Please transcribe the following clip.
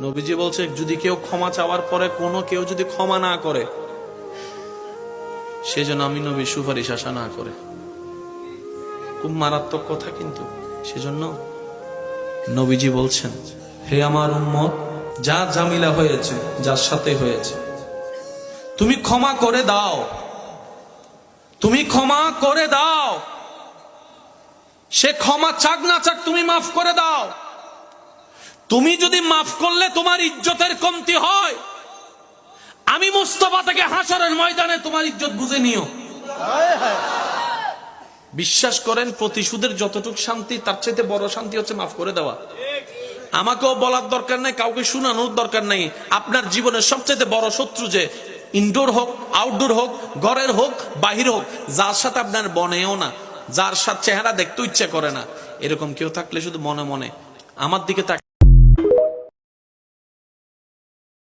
নবীজি বলছে যদি কেউ ক্ষমা চাওয়ার পরে কোনো কেউ যদি ক্ষমা না করে, সেজন্য আমি নবী সুপারিশ আশা না করে। খুব মারাত্মক কথা কিন্তু। সেজন্য নবীজি বলছেন, হে আমার উম্মত, যা জামিলা হয়েছে, যার সাথে হয়েছে, তুমি ক্ষমা করে দাও, তুমি ক্ষমা করে দাও। সে ক্ষমা চাক না চাক, তুমি মাফ করে দাও। তুমি যদি মাফ করলে তোমার ইজ্জতের কমতি হয়, আমি মুস্তাফা থেকে হাসরের ময়দানে তোমার ইজ্জত বুঝে নিও। বিশ্বাস করেন, প্রতিশোধের যতটুকু শান্তি, তার চাইতে বড় শান্তি হচ্ছে মাফ করে দেওয়া। আমাকেও বলার দরকার নাই, কাউকে শোনানোর দরকার নাই। আপনার জীবনের সবচেয়ে বড় শত্রু যে ইনডোর হোক, আউটডোর হোক, ঘরের হোক, বাহির হোক, যার সাথে আপনার বনেও না, যার সাথে চেহারা দেখতে ইচ্ছা করে না, এরকম কেউ থাকলে শুধু মনে মনে আমার দিকে তাক